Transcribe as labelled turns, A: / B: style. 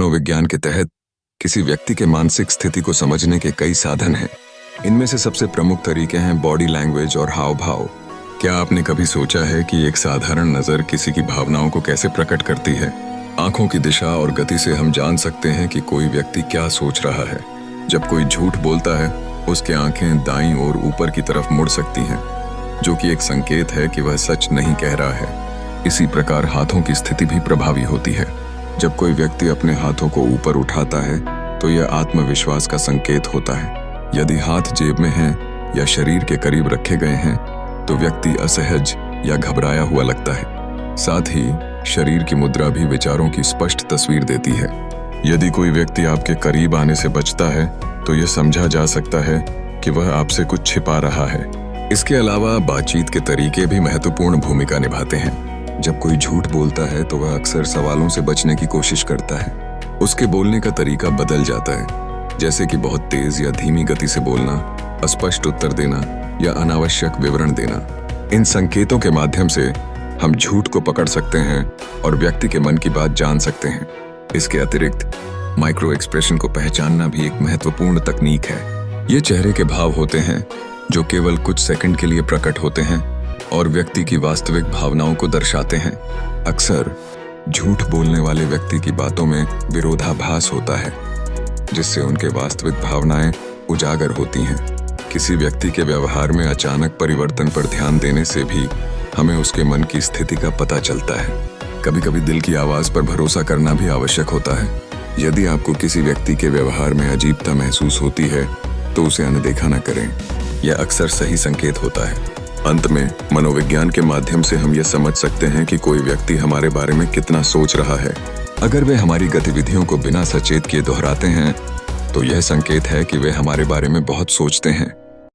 A: मनोविज्ञान के तहत किसी व्यक्ति के मानसिक स्थिति को समझने के कई साधन हैं। इनमें से सबसे प्रमुख तरीके हैं बॉडी लैंग्वेज और हाव भाव। क्या आपने कभी सोचा है कि एक साधारण नज़र किसी की भावनाओं को कैसे प्रकट करती है? आंखों की दिशा और गति से हम जान सकते हैं कि कोई व्यक्ति क्या सोच रहा है। जब कोई झूठ बोलता है, उसकी आंखें दाईं ओर ऊपर की तरफ मुड़ सकती हैं, जो कि एक संकेत है कि वह सच नहीं कह रहा है। इसी प्रकार हाथों की स्थिति भी प्रभावी होती है। जब कोई व्यक्ति अपने हाथों को ऊपर उठाता है तो यह आत्मविश्वास का संकेत होता है। यदि हाथ जेब में हैं या शरीर के करीब रखे गए हैं तो व्यक्ति असहज या घबराया हुआ लगता है। साथ ही शरीर की मुद्रा भी विचारों की स्पष्ट तस्वीर देती है। यदि कोई व्यक्ति आपके करीब आने से बचता है तो यह समझा जा सकता है कि वह आपसे कुछ छिपा रहा है। इसके अलावा बातचीत के तरीके भी महत्वपूर्ण भूमिका निभाते हैं। जब कोई झूठ बोलता है तो वह अक्सर सवालों से बचने की कोशिश करता है। उसके बोलने का तरीका बदल जाता है, जैसे कि बहुत तेज या धीमी गति से बोलना, अस्पष्ट उत्तर देना या अनावश्यक विवरण देना। इन संकेतों के माध्यम से हम झूठ को पकड़ सकते हैं और व्यक्ति के मन की बात जान सकते हैं। इसके अतिरिक्त माइक्रो एक्सप्रेशन को पहचानना भी एक महत्वपूर्ण तकनीक है। ये चेहरे के भाव होते हैं जो केवल कुछ सेकंड के लिए प्रकट होते हैं और व्यक्ति की वास्तविक भावनाओं को दर्शाते हैं। अक्सर झूठ बोलने वाले व्यक्ति की बातों में विरोधाभास होता है, जिससे उनके वास्तविक भावनाएं उजागर होती हैं। किसी व्यक्ति के व्यवहार में अचानक परिवर्तन पर ध्यान देने से भी हमें उसके मन की स्थिति का पता चलता है। कभी कभी दिल की आवाज पर भरोसा करना भी आवश्यक होता है। यदि आपको किसी व्यक्ति के व्यवहार में अजीबता महसूस होती है तो उसे अनदेखा न करें। यह अक्सर सही संकेत होता है। अंत में मनोविज्ञान के माध्यम से हम यह समझ सकते हैं कि कोई व्यक्ति हमारे बारे में कितना सोच रहा है। अगर वे हमारी गतिविधियों को बिना सचेत किए दोहराते हैं तो यह संकेत है कि वे हमारे बारे में बहुत सोचते हैं।